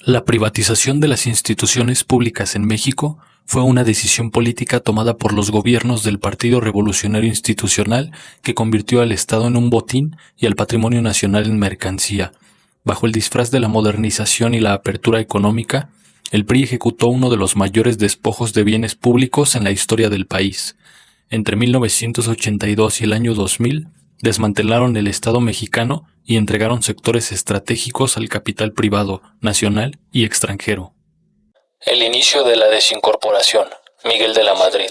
La privatización de las instituciones públicas en México fue una decisión política tomada por los gobiernos del Partido Revolucionario Institucional que convirtió al Estado en un botín y al patrimonio nacional en mercancía. Bajo el disfraz de la modernización y la apertura económica, el PRI ejecutó uno de los mayores despojos de bienes públicos en la historia del país. Entre 1982 y el año 2000, desmantelaron el Estado mexicano y entregaron sectores estratégicos al capital privado, nacional y extranjero. El inicio de la desincorporación. Miguel de la Madrid.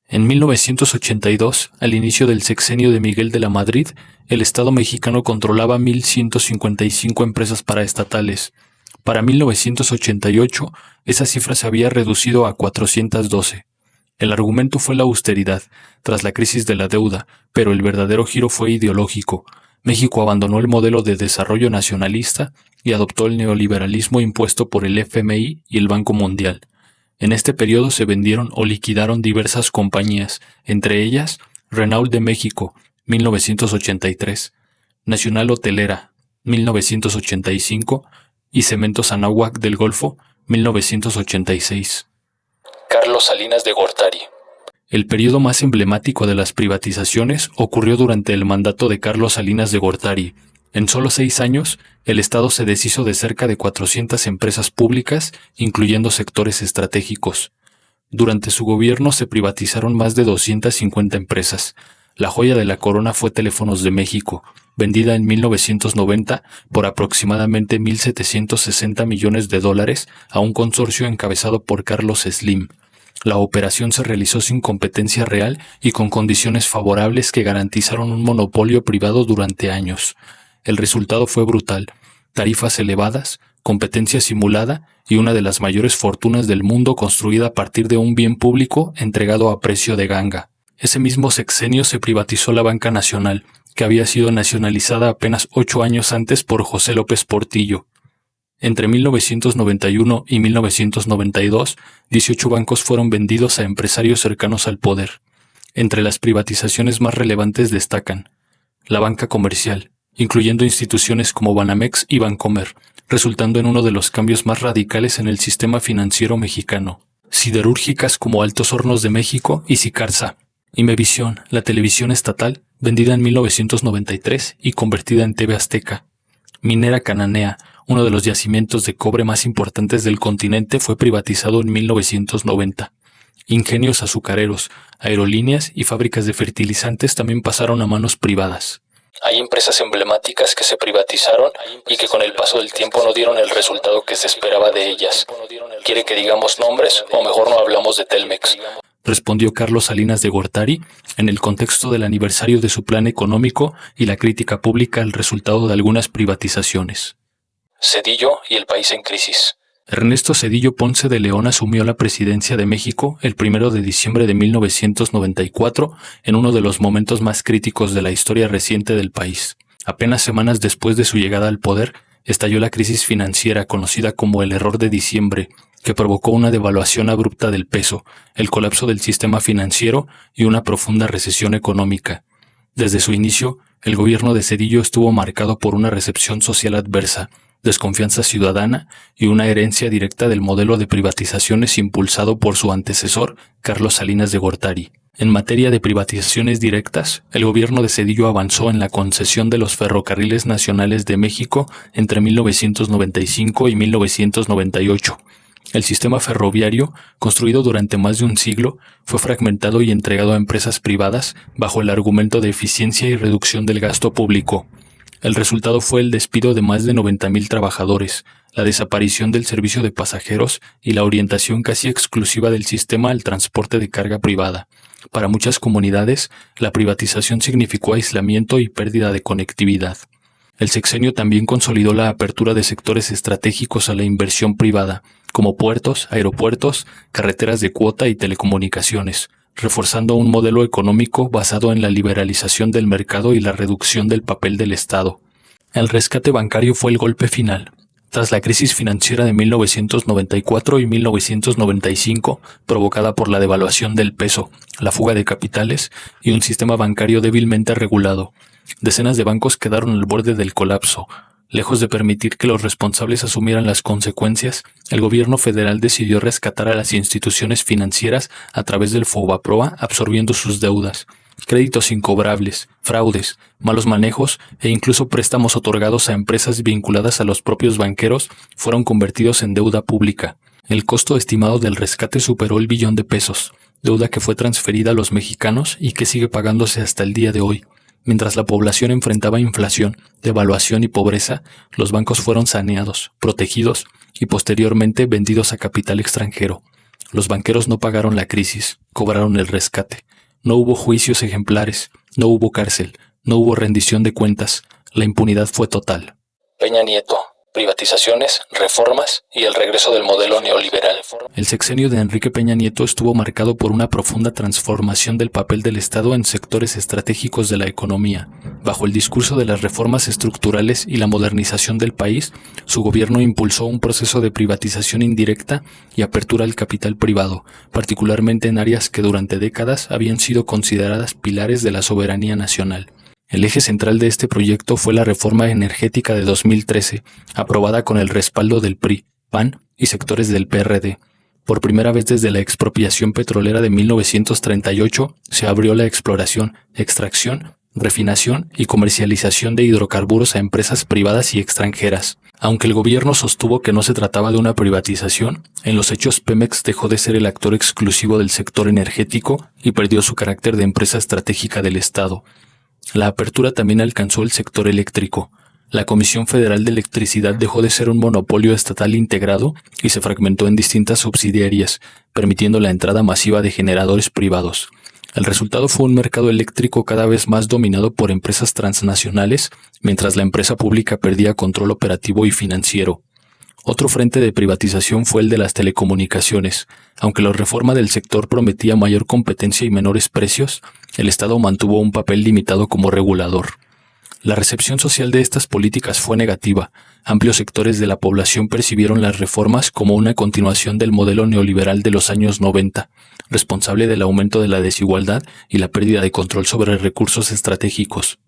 En 1982, al inicio del sexenio de Miguel de la Madrid, el Estado mexicano controlaba 1,155 empresas paraestatales. Para 1988, esa cifra se había reducido a 412. El argumento fue la austeridad, tras la crisis de la deuda, pero el verdadero giro fue ideológico. México abandonó el modelo de desarrollo nacionalista y adoptó el neoliberalismo impuesto por el FMI y el Banco Mundial. En este periodo se vendieron o liquidaron diversas compañías, entre ellas Renault de México, 1983, Nacional Hotelera, 1985 y Cementos Anáhuac del Golfo, 1986. Carlos Salinas de Gortari. El periodo más emblemático de las privatizaciones ocurrió durante el mandato de Carlos Salinas de Gortari. En solo 6 años, el Estado se deshizo de cerca de 400 empresas públicas, incluyendo sectores estratégicos. Durante su gobierno se privatizaron más de 250 empresas. La joya de la corona fue Teléfonos de México, vendida en 1990 por aproximadamente $1,760 millones a un consorcio encabezado por Carlos Slim. La operación se realizó sin competencia real y con condiciones favorables que garantizaron un monopolio privado durante años. El resultado fue brutal: tarifas elevadas, competencia simulada y una de las mayores fortunas del mundo construida a partir de un bien público entregado a precio de ganga. Ese mismo sexenio se privatizó la Banca Nacional, que había sido nacionalizada apenas 8 años antes por José López Portillo. Entre 1991 y 1992, 18 bancos fueron vendidos a empresarios cercanos al poder. Entre las privatizaciones más relevantes destacan la banca comercial, incluyendo instituciones como Banamex y Bancomer, resultando en uno de los cambios más radicales en el sistema financiero mexicano. Siderúrgicas como Altos Hornos de México y Sicarza. Imevisión, la televisión estatal, vendida en 1993 y convertida en TV Azteca. Minera Cananea, uno de los yacimientos de cobre más importantes del continente, fue privatizado en 1990. Ingenios azucareros, aerolíneas y fábricas de fertilizantes también pasaron a manos privadas. Hay empresas emblemáticas que se privatizaron y que con el paso del tiempo no dieron el resultado que se esperaba de ellas. ¿Quiere que digamos nombres o mejor no hablamos de Telmex? Respondió Carlos Salinas de Gortari en el contexto del aniversario de su plan económico y la crítica pública al resultado de algunas privatizaciones. Zedillo y el país en crisis. Ernesto Zedillo Ponce de León asumió la presidencia de México el 1 de diciembre de 1994 en uno de los momentos más críticos de la historia reciente del país. Apenas semanas después de su llegada al poder, estalló la crisis financiera conocida como el Error de Diciembre, que provocó una devaluación abrupta del peso, el colapso del sistema financiero y una profunda recesión económica. Desde su inicio, el gobierno de Zedillo estuvo marcado por una recepción social adversa, desconfianza ciudadana y una herencia directa del modelo de privatizaciones impulsado por su antecesor, Carlos Salinas de Gortari. En materia de privatizaciones directas, el gobierno de Zedillo avanzó en la concesión de los ferrocarriles nacionales de México entre 1995 y 1998. El sistema ferroviario, construido durante más de un siglo, fue fragmentado y entregado a empresas privadas bajo el argumento de eficiencia y reducción del gasto público. El resultado fue el despido de más de 90,000 trabajadores, la desaparición del servicio de pasajeros y la orientación casi exclusiva del sistema al transporte de carga privada. Para muchas comunidades, la privatización significó aislamiento y pérdida de conectividad. El sexenio también consolidó la apertura de sectores estratégicos a la inversión privada, como puertos, aeropuertos, carreteras de cuota y telecomunicaciones, reforzando un modelo económico basado en la liberalización del mercado y la reducción del papel del Estado. El rescate bancario fue el golpe final. Tras la crisis financiera de 1994 y 1995, provocada por la devaluación del peso, la fuga de capitales y un sistema bancario débilmente regulado, decenas de bancos quedaron al borde del colapso. Lejos de permitir que los responsables asumieran las consecuencias, el gobierno federal decidió rescatar a las instituciones financieras a través del FOBAPROA, absorbiendo sus deudas. Créditos incobrables, fraudes, malos manejos e incluso préstamos otorgados a empresas vinculadas a los propios banqueros fueron convertidos en deuda pública. El costo estimado del rescate superó el billón de pesos, deuda que fue transferida a los mexicanos y que sigue pagándose hasta el día de hoy. Mientras la población enfrentaba inflación, devaluación y pobreza, los bancos fueron saneados, protegidos y posteriormente vendidos a capital extranjero. Los banqueros no pagaron la crisis, cobraron el rescate. No hubo juicios ejemplares, no hubo cárcel, no hubo rendición de cuentas. La impunidad fue total. Peña Nieto. Privatizaciones, reformas y el regreso del modelo neoliberal. El sexenio de Enrique Peña Nieto estuvo marcado por una profunda transformación del papel del Estado en sectores estratégicos de la economía. Bajo el discurso de las reformas estructurales y la modernización del país, su gobierno impulsó un proceso de privatización indirecta y apertura al capital privado, particularmente en áreas que durante décadas habían sido consideradas pilares de la soberanía nacional. El eje central de este proyecto fue la reforma energética de 2013, aprobada con el respaldo del PRI, PAN y sectores del PRD. Por primera vez desde la expropiación petrolera de 1938, se abrió la exploración, extracción, refinación y comercialización de hidrocarburos a empresas privadas y extranjeras. Aunque el gobierno sostuvo que no se trataba de una privatización, en los hechos Pemex dejó de ser el actor exclusivo del sector energético y perdió su carácter de empresa estratégica del Estado. La apertura también alcanzó el sector eléctrico. La Comisión Federal de Electricidad dejó de ser un monopolio estatal integrado y se fragmentó en distintas subsidiarias, permitiendo la entrada masiva de generadores privados. El resultado fue un mercado eléctrico cada vez más dominado por empresas transnacionales, mientras la empresa pública perdía control operativo y financiero. Otro frente de privatización fue el de las telecomunicaciones. Aunque la reforma del sector prometía mayor competencia y menores precios, el Estado mantuvo un papel limitado como regulador. La recepción social de estas políticas fue negativa. Amplios sectores de la población percibieron las reformas como una continuación del modelo neoliberal de los años 90, responsable del aumento de la desigualdad y la pérdida de control sobre recursos estratégicos.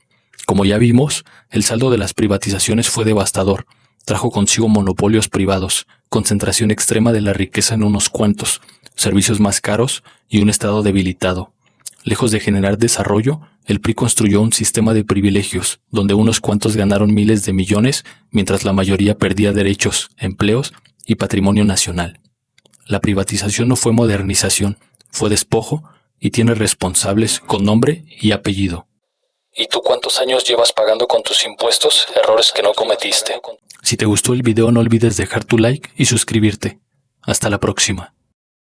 Como ya vimos, el saldo de las privatizaciones fue devastador. Trajo consigo monopolios privados, concentración extrema de la riqueza en unos cuantos, servicios más caros y un Estado debilitado. Lejos de generar desarrollo, el PRI construyó un sistema de privilegios, donde unos cuantos ganaron miles de millones, mientras la mayoría perdía derechos, empleos y patrimonio nacional. La privatización no fue modernización, fue despojo y tiene responsables con nombre y apellido. ¿Y tú cuántos años llevas pagando con tus impuestos errores que no cometiste? Si te gustó el video no olvides dejar tu like y suscribirte. Hasta la próxima.